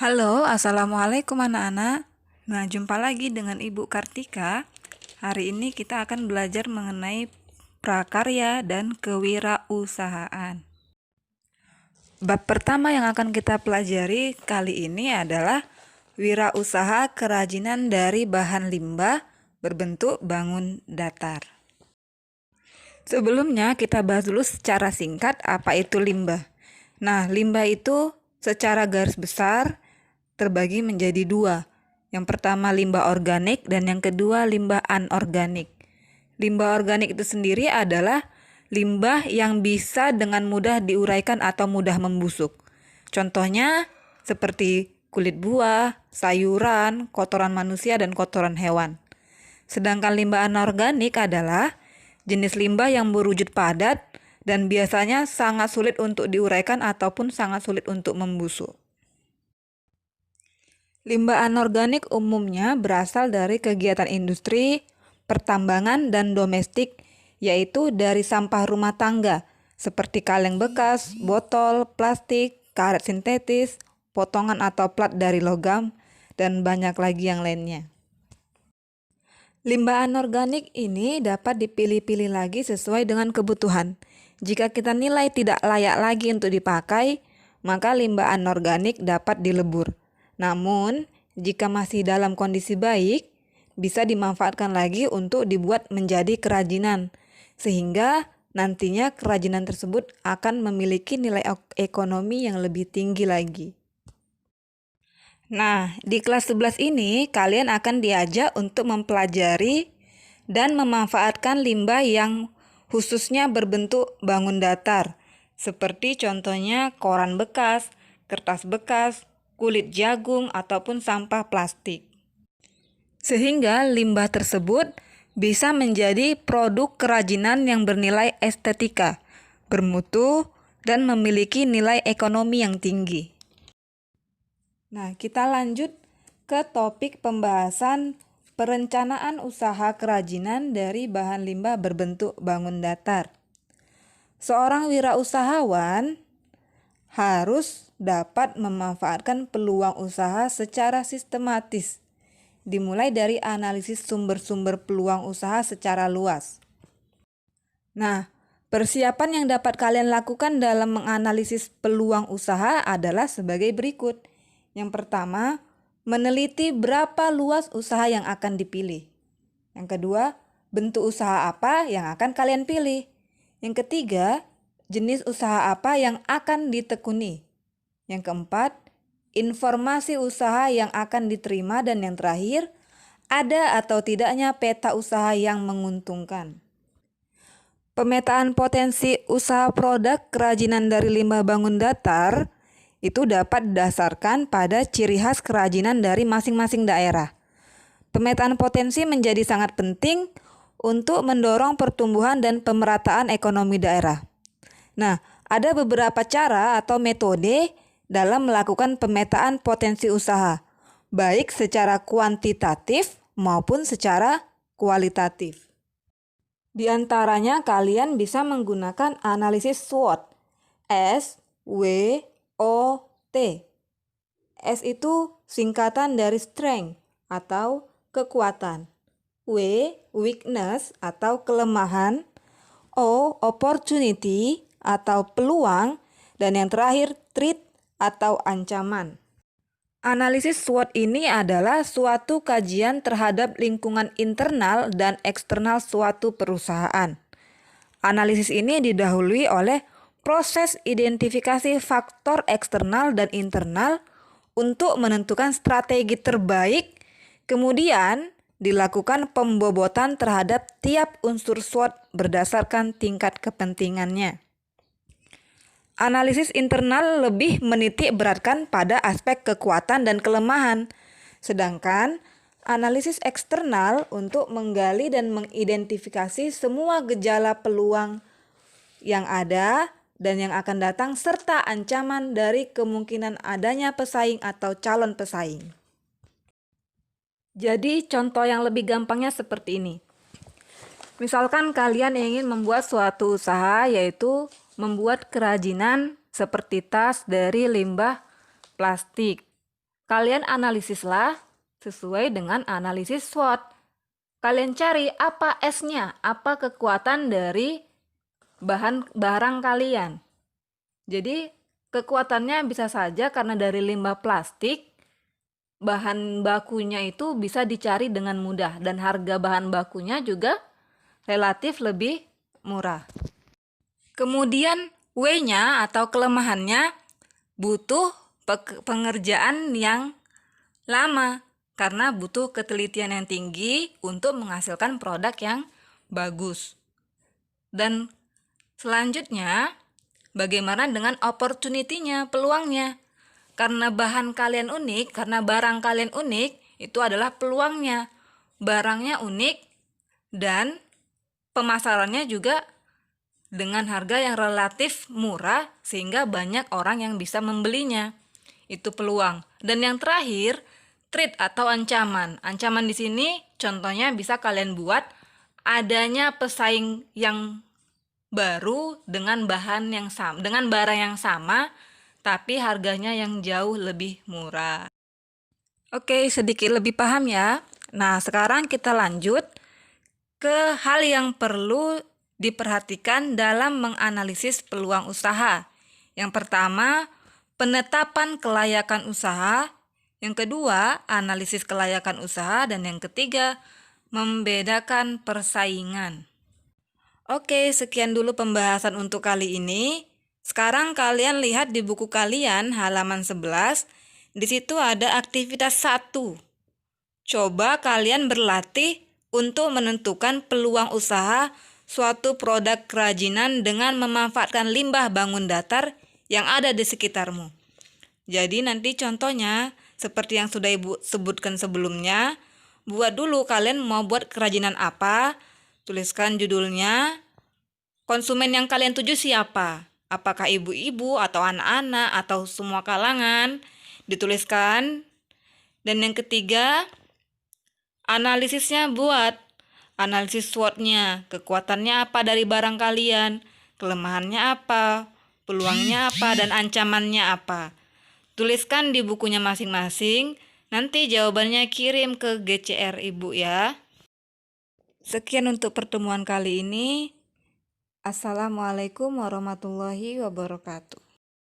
Halo, Assalamualaikum anak-anak. Nah, jumpa lagi dengan Ibu Kartika. Hari ini kita akan belajar mengenai prakarya dan kewirausahaan. Bab pertama yang akan kita pelajari kali ini adalah wirausaha kerajinan dari bahan limbah berbentuk bangun datar. Sebelumnya kita bahas dulu secara singkat apa itu limbah. Nah, limbah itu secara garis besar terbagi menjadi dua. Yang pertama limbah organik dan yang kedua limbah anorganik. Limbah organik itu sendiri adalah limbah yang bisa dengan mudah diuraikan atau mudah membusuk. Contohnya seperti kulit buah, sayuran, kotoran manusia, dan kotoran hewan. Sedangkan limbah anorganik adalah jenis limbah yang berwujud padat dan biasanya sangat sulit untuk diuraikan ataupun sangat sulit untuk membusuk. Limbah anorganik umumnya berasal dari kegiatan industri, pertambangan, dan domestik, yaitu dari sampah rumah tangga, seperti kaleng bekas, botol, plastik, karet sintetis, potongan atau plat dari logam, dan banyak lagi yang lainnya. Limbah anorganik ini dapat dipilih-pilih lagi sesuai dengan kebutuhan. Jika kita nilai tidak layak lagi untuk dipakai, maka limbah anorganik dapat dilebur. Namun, jika masih dalam kondisi baik, bisa dimanfaatkan lagi untuk dibuat menjadi kerajinan, sehingga nantinya kerajinan tersebut akan memiliki nilai ekonomi yang lebih tinggi lagi. Nah, di kelas 11 ini kalian akan diajak untuk mempelajari dan memanfaatkan limbah yang khususnya berbentuk bangun datar, seperti contohnya koran bekas, kertas bekas, kulit jagung, ataupun sampah plastik. Sehingga limbah tersebut bisa menjadi produk kerajinan yang bernilai estetika, bermutu, dan memiliki nilai ekonomi yang tinggi. Nah, kita lanjut ke topik pembahasan perencanaan usaha kerajinan dari bahan limbah berbentuk bangun datar. Seorang wirausahawan harus dapat memanfaatkan peluang usaha secara sistematis, dimulai dari analisis sumber-sumber peluang usaha secara luas. Nah, persiapan yang dapat kalian lakukan dalam menganalisis peluang usaha adalah sebagai berikut. Yang pertama, meneliti berapa luas usaha yang akan dipilih. Yang kedua, bentuk usaha apa yang akan kalian pilih. Yang ketiga, jenis usaha apa yang akan ditekuni. Yang keempat, informasi usaha yang akan diterima. Dan yang terakhir, ada atau tidaknya peta usaha yang menguntungkan. Pemetaan potensi usaha produk kerajinan dari limbah bangun datar itu dapat didasarkan pada ciri khas kerajinan dari masing-masing daerah. Pemetaan potensi menjadi sangat penting untuk mendorong pertumbuhan dan pemerataan ekonomi daerah. Nah, ada beberapa cara atau metode dalam melakukan pemetaan potensi usaha, baik secara kuantitatif maupun secara kualitatif. Di antaranya kalian bisa menggunakan analisis SWOT, S-W-O-T. S itu singkatan dari strength atau kekuatan, W, weakness atau kelemahan, O, opportunity atau peluang, dan yang terakhir threat atau ancaman. Analisis SWOT ini adalah suatu kajian terhadap lingkungan internal dan eksternal suatu perusahaan. Analisis ini didahului oleh proses identifikasi faktor eksternal dan internal untuk menentukan strategi terbaik, kemudian dilakukan pembobotan terhadap tiap unsur SWOT berdasarkan tingkat kepentingannya. Analisis internal lebih menitik beratkan pada aspek kekuatan dan kelemahan, sedangkan analisis eksternal untuk menggali dan mengidentifikasi semua gejala peluang yang ada dan yang akan datang serta ancaman dari kemungkinan adanya pesaing atau calon pesaing. Jadi contoh yang lebih gampangnya seperti ini. Misalkan kalian ingin membuat suatu usaha, yaitu membuat kerajinan seperti tas dari limbah plastik. kalian analisislah sesuai dengan analisis SWOT. Kalian cari apa S-nya, apa kekuatan dari barang kalian. Jadi kekuatannya bisa saja karena dari limbah plastik, bahan bakunya itu bisa dicari dengan mudah dan harga bahan bakunya juga relatif lebih murah. Kemudian W-nya atau kelemahannya butuh pengerjaan yang lama karena butuh ketelitian yang tinggi untuk menghasilkan produk yang bagus. Dan selanjutnya, bagaimana dengan opportunity-nya, peluangnya? Karena bahan kalian unik, karena barang kalian unik, itu adalah peluangnya. Barangnya unik dan pemasarannya juga dengan harga yang relatif murah sehingga banyak orang yang bisa membelinya. Itu peluang. Dan yang terakhir, threat atau ancaman. Ancaman di sini contohnya bisa kalian buat adanya pesaing yang baru dengan bahan yang sama, dengan barang yang sama, tapi harganya yang jauh lebih murah. Oke, sedikit lebih paham ya. Nah, sekarang kita lanjut ke hal yang perlu diperhatikan dalam menganalisis peluang usaha. Yang pertama, penetapan kelayakan usaha. Yang kedua, analisis kelayakan usaha. Dan yang ketiga, membedakan persaingan. Oke, sekian dulu pembahasan untuk kali ini. Sekarang kalian lihat di buku kalian halaman 11. Di situ ada aktivitas 1. Coba kalian berlatih untuk menentukan peluang usaha suatu produk kerajinan dengan memanfaatkan limbah bangun datar yang ada di sekitarmu. Jadi nanti contohnya seperti yang sudah Ibu sebutkan sebelumnya, buat dulu kalian mau buat kerajinan apa, tuliskan judulnya, konsumen yang kalian tuju siapa, apakah ibu-ibu atau anak-anak atau semua kalangan, dituliskan. Dan yang ketiga, analisisnya buat. Analisis SWOT-nya, kekuatannya apa dari barang kalian, kelemahannya apa, peluangnya apa, dan ancamannya apa. Tuliskan di bukunya masing-masing, nanti jawabannya kirim ke GCR Ibu ya. Sekian untuk pertemuan kali ini. Assalamualaikum warahmatullahi wabarakatuh.